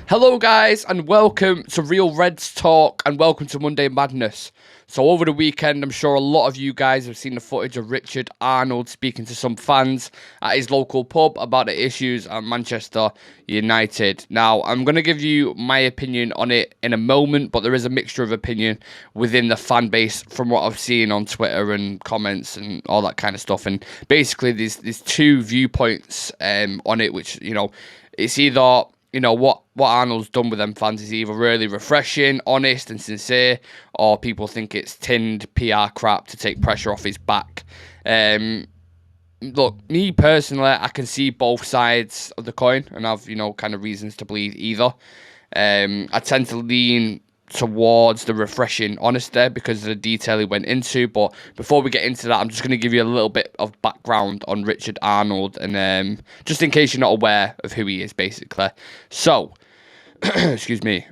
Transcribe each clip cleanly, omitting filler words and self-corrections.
Hello guys and welcome to Real Reds Talk and welcome to Monday Madness. So over the weekend I'm sure a lot of you guys have seen the footage of Richard Arnold speaking to some fans at his local pub about the issues at Manchester United. Now I'm going to give you my opinion on it in a moment, but there is a mixture of opinion within the fan base from what I've seen on Twitter and comments and all that kind of stuff. And basically there's two viewpoints on it, which, you know, it's either, you know, what Arnold's done with them fans is either really refreshing, honest and sincere, or people think it's tinned PR crap to take pressure off his back. Look, me personally, I can see both sides of the coin and have, you know, kind of reasons to believe either. I tend to lean towards the refreshing honesty because of the detail he went into. But before we get into that, I'm just going to give you a little bit of background on Richard Arnold, and just in case you're not aware of who he is, basically. So, excuse me.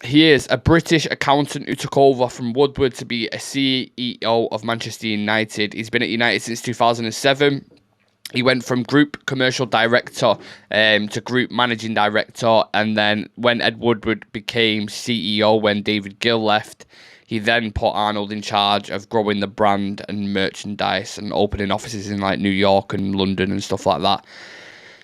He is a British accountant who took over from Woodward to be a CEO of Manchester United. He's been at United since 2007. He went from group commercial director to group managing director, and then when Ed Woodward became CEO when David Gill left, he then put Arnold in charge of growing the brand and merchandise and opening offices in like New York and London and stuff like that.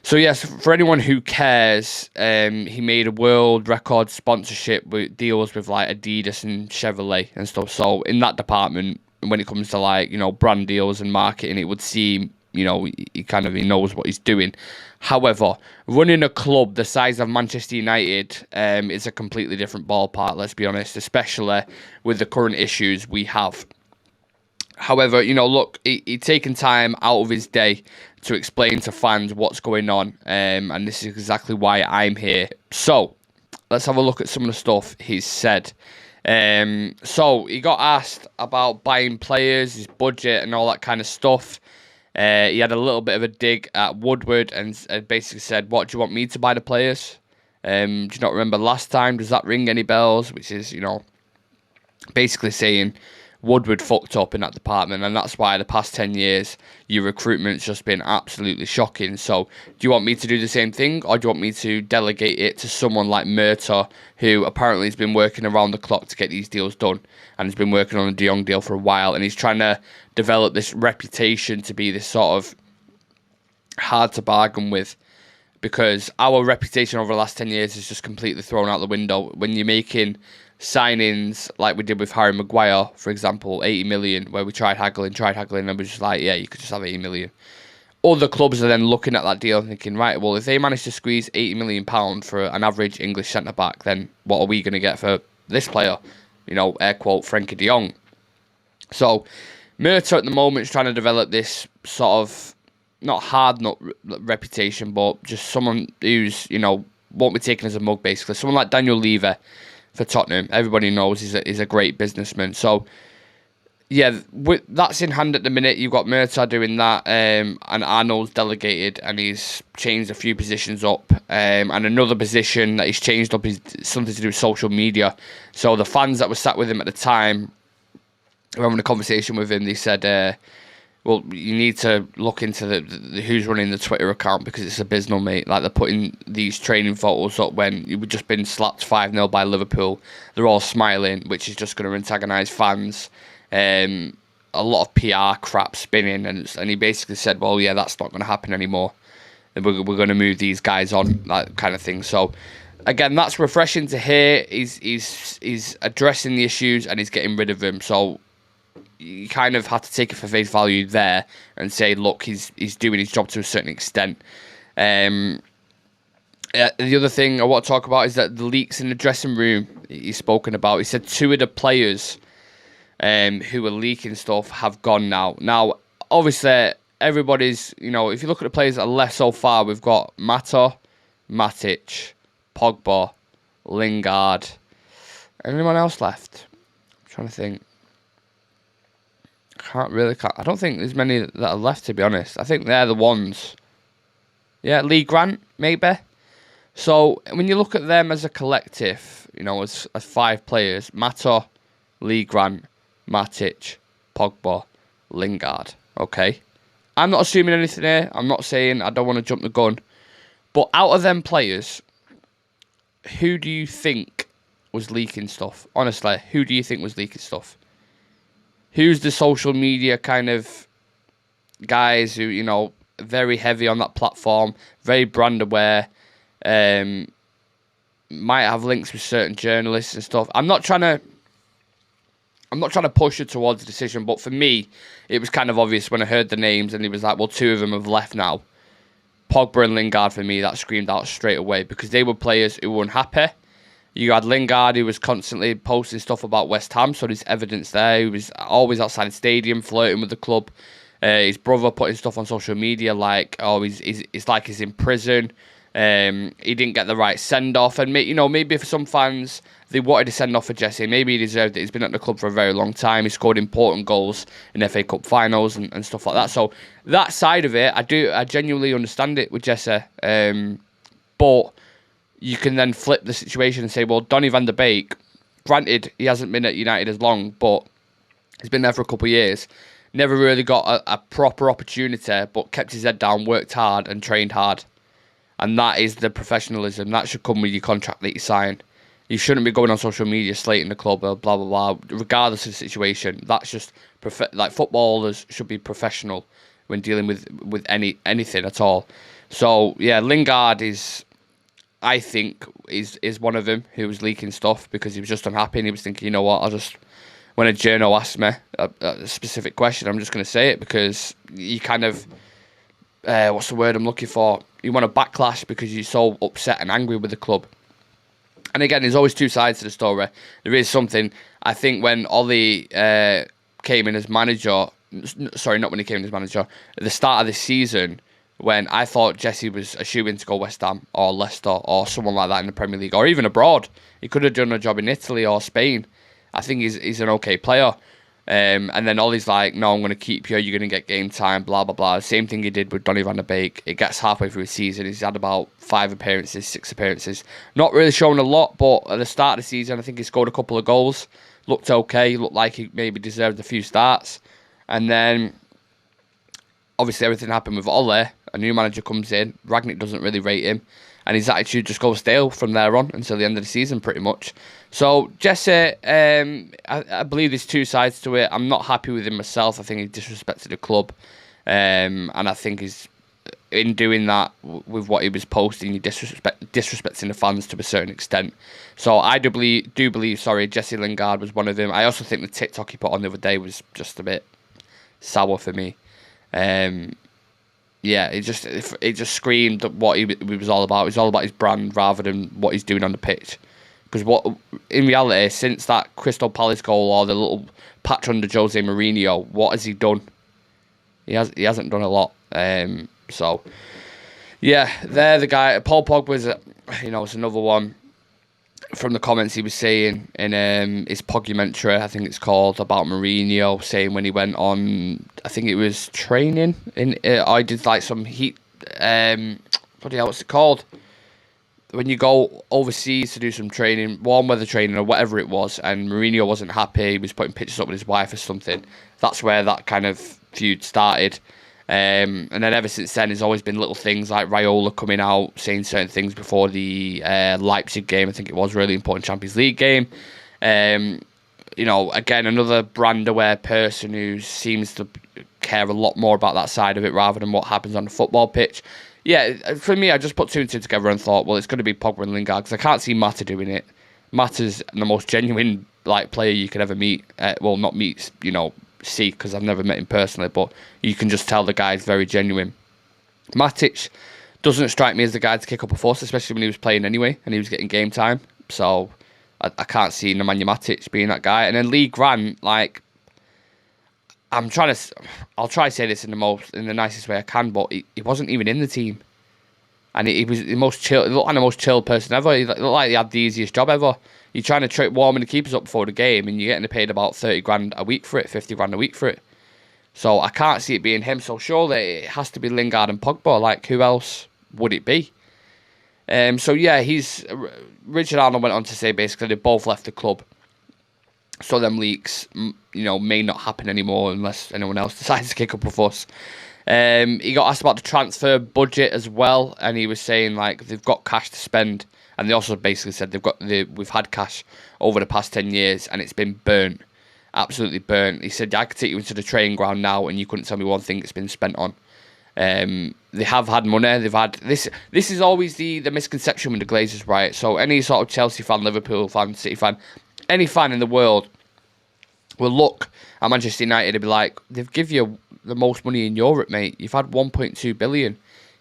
So yes, for anyone who cares, he made a world record sponsorship with deals with like Adidas and Chevrolet and stuff. So in that department, when it comes to like, you know, brand deals and marketing, it would seem, you know, he knows what he's doing. However, running a club the size of Manchester United is a completely different ballpark, let's be honest, especially with the current issues we have. However, you know, look, he's taken time out of his day to explain to fans what's going on, and this is exactly why I'm here. So, let's have a look at some of the stuff he's said. So, he got asked about buying players, his budget and all that kind of stuff. He had a little bit of a dig at Woodward and basically said, what, do you want me to buy the players? Do you not remember last time? Does that ring any bells? Which is, you know, basically saying Woodward fucked up in that department, and that's why the past 10 years your recruitment's just been absolutely shocking. So do you want me to do the same thing, or do you want me to delegate it to someone like Murta, who apparently has been working around the clock to get these deals done and has been working on the De Jong deal for a while, and he's trying to develop this reputation to be this sort of hard to bargain with, because our reputation over the last 10 years is just completely thrown out the window when you're making signings like we did with Harry Maguire, for example, 80 million, where we tried haggling, and we just like, yeah, you could just have 80 million. Other clubs are then looking at that deal and thinking, right, well, if they manage to squeeze £80 million for an average English centre-back, then what are we going to get for this player? You know, air quote, Frankie de Jong. So, Murta at the moment is trying to develop this sort of, not hard nut reputation, but just someone who's, you know, won't be taken as a mug, basically. Someone like Daniel Levy for Tottenham, everybody knows he's a great businessman. So, yeah, that's in hand at the minute. You've got Murta doing that, and Arnold's delegated, and he's changed a few positions up. And another position that he's changed up is something to do with social media. So the fans that were sat with him at the time, were having a conversation with him, they said, well, you need to look into the who's running the Twitter account, because it's abysmal, mate. Like, they're putting these training photos up when you've just been slapped 5-0 by Liverpool. They're all smiling, which is just going to antagonise fans. A lot of PR crap spinning, and he basically said, well, yeah, that's not going to happen anymore. We're going to move these guys on, that kind of thing. So, again, that's refreshing to hear. He's addressing the issues and he's getting rid of them. So, you kind of have to take it for face value there and say, look, he's doing his job to a certain extent. The other thing I want to talk about is that the leaks in the dressing room he's spoken about. He said 2 of the players who were leaking stuff have gone now. Now, obviously, everybody's, you know, if you look at the players that are left so far, we've got Mata, Matic, Pogba, Lingard. Anyone else left? I'm trying to think. I don't think there's many that are left, to be honest. I think they're the ones. Yeah, Lee Grant, maybe. So, when you look at them as a collective, you know, as 5 players, Mata, Lee Grant, Matic, Pogba, Lingard. Okay? I'm not assuming anything here. I'm not saying I don't want to jump the gun. But out of them players, who do you think was leaking stuff? Honestly, who do you think was leaking stuff? Who's the social media kind of guys who, you know, very heavy on that platform, very brand aware, might have links with certain journalists and stuff. I'm not trying to push it towards a decision, but for me, it was kind of obvious when I heard the names and it was like, well, two of them have left now. Pogba and Lingard, for me, that screamed out straight away because they were players who were unhappy. You had Lingard, who was constantly posting stuff about West Ham, so there's evidence there. He was always outside the stadium, flirting with the club. His brother putting stuff on social media like, oh, it's like he's in prison. He didn't get the right send-off. And, you know, maybe for some fans, they wanted to send off for Jesse. Maybe he deserved it. He's been at the club for a very long time. He scored important goals in FA Cup finals and stuff like that. So that side of it, I genuinely understand it with Jesse. But you can then flip the situation and say, well, Donny van der Beek, granted, he hasn't been at United as long, but he's been there for a couple of years. Never really got a proper opportunity, but kept his head down, worked hard and trained hard. And that is the professionalism. That should come with your contract that you sign. You shouldn't be going on social media slating the club or blah, blah, blah, regardless of the situation. That's just, like, footballers should be professional when dealing with anything at all. So, yeah, Lingard is... I think is one of them who was leaking stuff because he was just unhappy and he was thinking, you know what, when a journo asks me a specific question, I'm just going to say it because you kind of, what's the word I'm looking for? You want to backlash because you're so upset and angry with the club. And again, there's always two sides to the story. There is something, I think when Ollie came in as manager, sorry, not when he came in as manager, at the start of this season, when I thought Jesse was a shoo-in to go West Ham or Leicester or someone like that in the Premier League or even abroad. He could have done a job in Italy or Spain. I think he's an okay player. And then Ollie's like, no, I'm going to keep you. You're going to get game time, blah, blah, blah. Same thing he did with Donny van der Beek. It gets halfway through the season. He's had about 5 appearances, 6 appearances. Not really showing a lot, but at the start of the season, I think he scored a couple of goals. Looked okay. Looked like he maybe deserved a few starts. And then, obviously, everything happened with Ollie. A new manager comes in, Ragnick doesn't really rate him, and his attitude just goes stale from there on until the end of the season, pretty much. So, Jesse, I believe there's two sides to it. I'm not happy with him myself. I think he disrespected the club, and I think he's, in doing that, with what he was posting, he disrespecting the fans to a certain extent. So, I do believe, Jesse Lingard was one of them. I also think the TikTok he put on the other day was just a bit sour for me. Yeah, it just screamed what he was all about. It was all about his brand rather than what he's doing on the pitch. Because in reality, since that Crystal Palace goal or the little patch under Jose Mourinho, what has he done? He hasn't done a lot. So yeah, they're the guy. Paul Pogba's, it's another one. From the comments he was saying in his Pogumentary, I think it's called, about Mourinho, saying when he went on, I think it was training, I did like some heat, bloody hell, what's it called? When you go overseas to do some training, warm weather training or whatever it was, and Mourinho wasn't happy, he was putting pictures up with his wife or something. That's where that kind of feud started. And then ever since then, there's always been little things like Raiola coming out, saying certain things before the Leipzig game. I think it was a really important Champions League game. Again, another brand-aware person who seems to care a lot more about that side of it rather than what happens on the football pitch. Yeah, for me, I just put two and two together and thought, well, it's going to be Pogba and Lingard because I can't see Mata doing it. Mata's the most genuine player you could ever meet. Not meet, see, because I've never met him personally, but you can just tell the guy's very genuine. Matic doesn't strike me as the guy to kick up a fuss, especially when he was playing anyway and he was getting game time. So I can't see Nemanja Matic being that guy. And then Lee Grant, I'll try to say this in the nicest way I can, but he wasn't even in the team, and he was the most chill. He looked like the most chill person ever. He looked like he had the easiest job ever. You're trying to warming the keepers up before the game, and you're getting paid about 30 grand a week for it, 50 grand a week for it. So I can't see it being him. So surely it has to be Lingard and Pogba. Who else would it be? So yeah, Richard Arnold went on to say basically they both left the club. So them leaks, may not happen anymore unless anyone else decides to kick up a fuss. He got asked about the transfer budget as well, and he was saying like they've got cash to spend, and they also basically said we've had cash over the past 10 years and it's been burnt, absolutely burnt. He said I could take you into the training ground now and you couldn't tell me one thing it's been spent on. They have had money. They've had this. This is always the misconception with the Glazers, right? So any sort of Chelsea fan, Liverpool fan, City fan, any fan in the world will look at Manchester United and be like, they've give you the most money in Europe, mate. You've had 1.2 billion.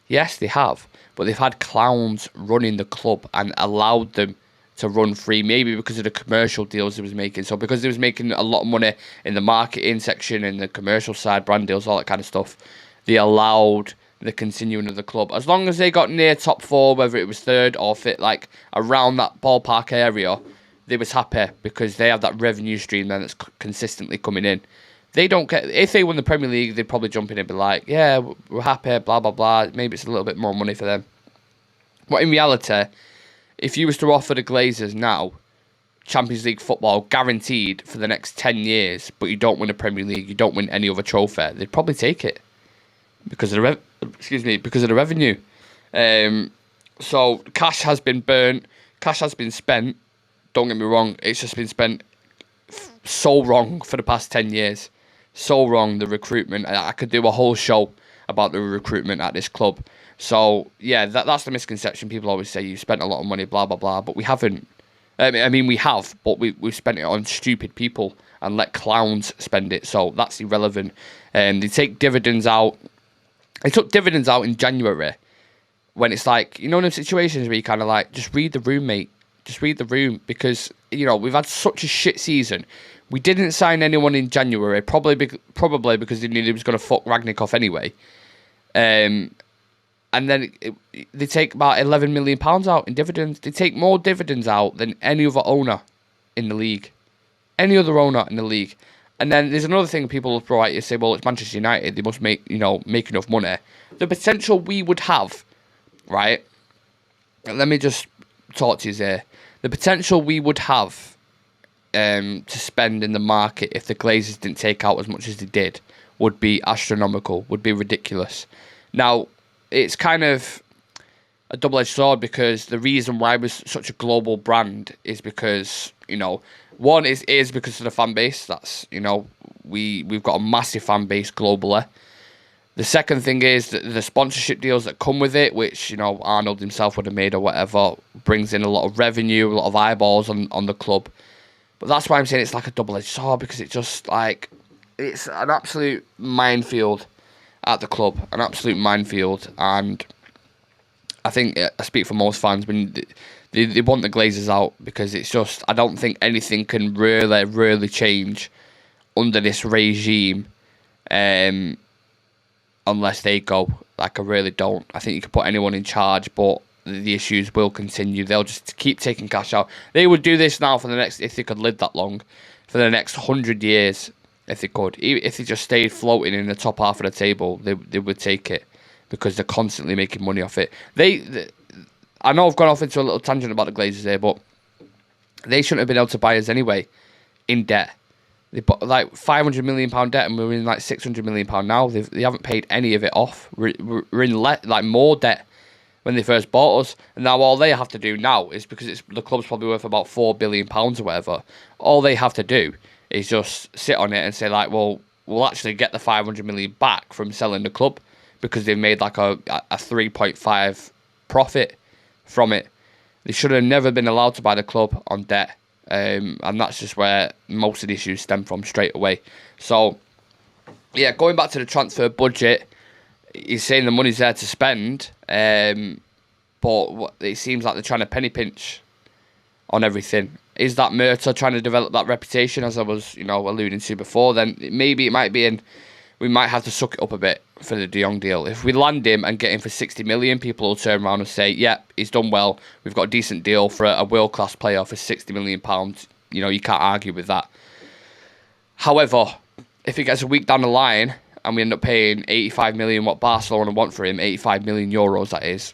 Yes, they have, but they've had clowns running the club and allowed them to run free, maybe because of the commercial deals he was making. So because he was making a lot of money in the marketing section and the commercial side, brand deals, all that kind of stuff, they allowed the continuing of the club. As long as they got near top four, whether it was third or fit, like around that ballpark area, they was happy because they have that revenue stream then that's consistently coming in. They don't get, if they won the Premier League, they'd probably jump in and be like, yeah, we're happy, blah, blah, blah. Maybe it's a little bit more money for them. But in reality, if you was to offer the Glazers now Champions League football guaranteed for the next 10 years, but you don't win a Premier League, you don't win any other trophy, they'd probably take it because of the revenue. So cash has been burnt, cash has been spent. Don't get me wrong, it's just been spent so wrong for the past 10 years. So wrong, the recruitment. I could do a whole show about the recruitment at this club. So, yeah, that's the misconception. People always say you spent a lot of money, blah, blah, blah, but we haven't. I mean, we have, but we've spent it on stupid people and let clowns spend it, so that's irrelevant. They take dividends out. They took dividends out in January when it's like, in them situations where you kind of like, just read the room, mate. Just read the room because, we've had such a shit season. We didn't sign anyone in January, probably because they knew they was going to fuck Ragnick off anyway. And then they take about £11 million out in dividends. They take more dividends out than any other owner in the league. Any other owner in the league. And then there's another thing people will throw at you, say, well, it's Manchester United. They must make enough money. The potential we would have, right? Let me just talk to you there. The potential we would have to spend in the market if the Glazers didn't take out as much as they did would be astronomical, would be ridiculous. Now, it's kind of a double-edged sword because the reason why we're such a global brand is because, one is because of the fan base. That's, we've got a massive fan base globally. The second thing is that the sponsorship deals that come with it, which, Arnold himself would have made or whatever, brings in a lot of revenue, a lot of eyeballs on the club. But that's why I'm saying it's like a double-edged sword because it's just like, it's an absolute minefield at the club, an absolute minefield. And I think I speak for most fans when they want the Glazers out because it's just, I don't think anything can really change under this regime. Unless they go. Like, I really don't. I think you can put anyone in charge, but the issues will continue. They'll just keep taking cash out. They would do this now for the next, if they could live that long, for the next 100 years, if they could. If they just stayed floating in the top half of the table, they would take it because they're constantly making money off it. I know I've gone off into a little tangent about the Glazers here, but they shouldn't have been able to buy us anyway in debt. They bought like £500 million debt, and we're in like £600 million now. They haven't paid any of it off. We're in like more debt when they first bought us, and now all they have to do now is because the club's probably worth about £4 billion or whatever. All they have to do is just sit on it and say like, well, we'll actually get the £500 million back from selling the club because they've made like a 3.5 profit from it. They should have never been allowed to buy the club on debt. And that's just where most of the issues stem from straight away. So, yeah, going back to the transfer budget, he's saying the money's there to spend, but it seems like they're trying to penny pinch on everything. Is that Murta trying to develop that reputation, as I was, alluding to before? Then maybe it might be, and we might have to suck it up a bit for the De Jong deal. If we land him and get him for 60 million, people will turn around and say, yeah, he's done well. We've got a decent deal for a world-class player for £60 million. You can't argue with that. However, if he gets a week down the line and we end up paying 85 million what Barcelona want for him, 85 million euros that is,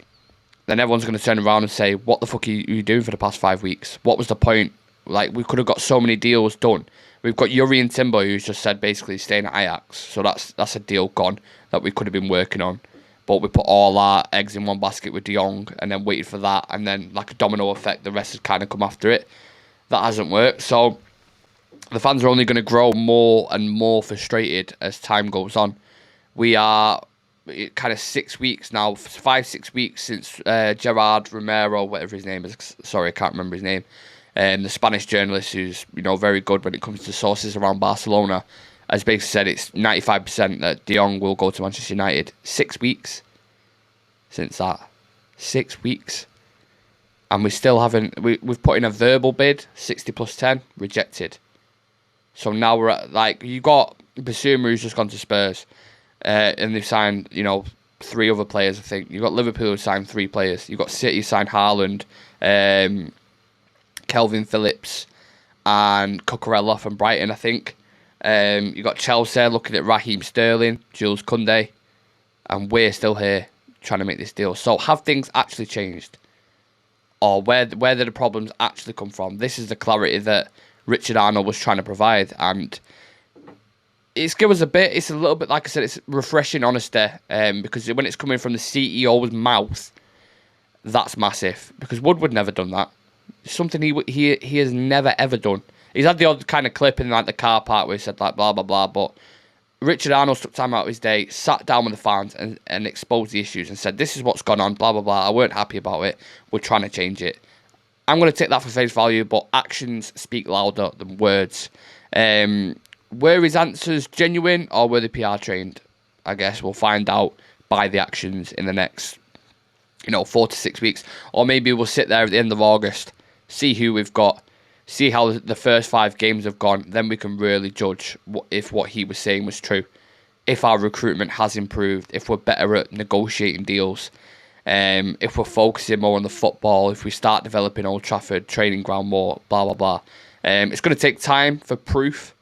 then everyone's going to turn around and say, what the fuck are you doing for the past 5 weeks? What was the point Like, we could have got so many deals done. We've got Yuri and Timber, who's just said basically staying at Ajax. So that's a deal gone that we could have been working on. But we put all our eggs in one basket with De Jong and then waited for that. And then, like a domino effect, the rest has kind of come after it. That hasn't worked. So the fans are only going to grow more and more frustrated as time goes on. We are kind of 6 weeks now, 5-6 weeks since Gerard Romero, whatever his name is. Sorry, I can't remember his name. The Spanish journalist who's very good when it comes to sources around Barcelona, has basically said it's 95% that De Jong will go to Manchester United. 6 weeks since that. 6 weeks. And we still haven't... We've put in a verbal bid, 60 plus 10, rejected. So now we're at, like, you got Basuma, who's just gone to Spurs. And they've signed, 3 other players, I think. You've got Liverpool who signed 3 players. You've got City signed Haaland, Kelvin Phillips, and Cucurella from Brighton, I think. You got Chelsea looking at Raheem Sterling, Jules Koundé, and we're still here trying to make this deal. So have things actually changed? Or where did the problems actually come from? This is the clarity that Richard Arnold was trying to provide, and it's give us it's a little bit, like I said, it's refreshing honesty, because when it's coming from the CEO's mouth, that's massive, because Woodward never done that. It's something he has never ever done. He's had the odd kind of clip in like the car park where he said like blah blah blah, but Richard Arnold took time out of his day, sat down with the fans and exposed the issues and said, this is what's gone on, blah blah blah, I weren't happy about it, we're trying to change it. I'm going to take that for face value, but actions speak louder than words. Were his answers genuine or were they PR trained? I guess we'll find out by the actions in the next 4 to 6 weeks, or maybe we'll sit there at the end of August, see who we've got, see how the first 5 games have gone, then we can really judge if what he was saying was true, if our recruitment has improved, if we're better at negotiating deals, if we're focusing more on the football, if we start developing Old Trafford training ground more, blah blah blah. It's going to take time for proof,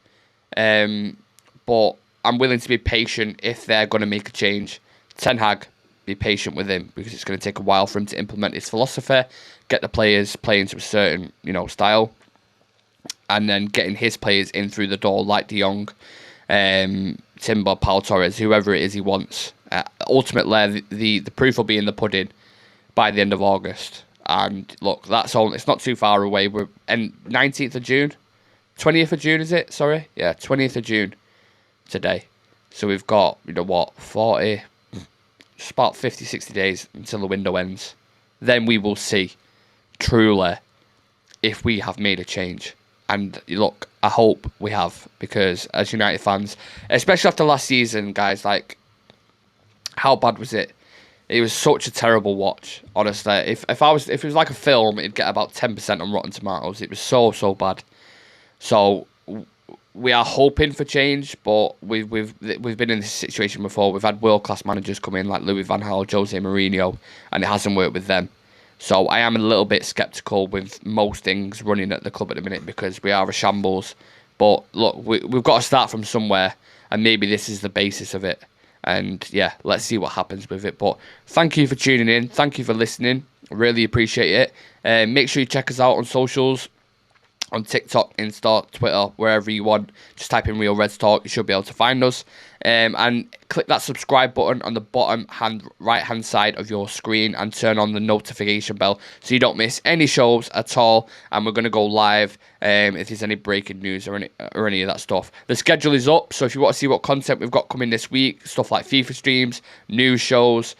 but I'm willing to be patient if they're going to make a change. Ten Hag, be patient with him, because it's going to take a while for him to implement his philosophy, get the players playing to a certain style, and then getting his players in through the door like De Jong, Timber, Pau Torres, whoever it is he wants. Ultimately, the proof will be in the pudding by the end of August. And look, it's not too far away. We're 19th of June, 20th of June, is it? Sorry, yeah, 20th of June today. So we've got 40. It's about 50, 60 days until the window ends. Then we will see, truly, if we have made a change. And look, I hope we have, because as United fans, especially after last season, guys, like, how bad was it? It was such a terrible watch, honestly. If it was like a film, it'd get about 10% on Rotten Tomatoes. It was so bad. So we are hoping for change, but we've been in this situation before. We've had world-class managers come in like Louis van Gaal, Jose Mourinho, and it hasn't worked with them. So I am a little bit sceptical with most things running at the club at the minute, because we are a shambles. But look, we've got to start from somewhere, and maybe this is the basis of it. And yeah, let's see what happens with it. But thank you for tuning in. Thank you for listening. Really appreciate it. Make sure you check us out on socials. On TikTok, Insta, Twitter, wherever you want. Just type in Real Reds Talk. You should be able to find us. And click that subscribe button on the bottom right hand side of your screen and turn on the notification bell so you don't miss any shows at all. And we're going to go live if there's any breaking news or any of that stuff. The schedule is up, so if you want to see what content we've got coming this week, stuff like FIFA streams, news shows,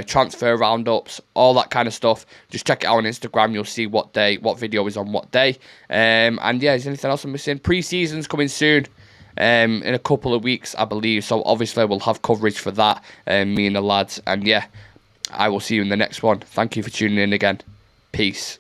transfer roundups, all that kind of stuff, just check it out on Instagram. You'll see what video is on what day. And yeah, is there anything else I'm missing? Pre-season's coming soon. In a couple of weeks, I believe. So obviously we'll have coverage for that, me and the lads. And yeah, I will see you in the next one. Thank you for tuning in again. Peace.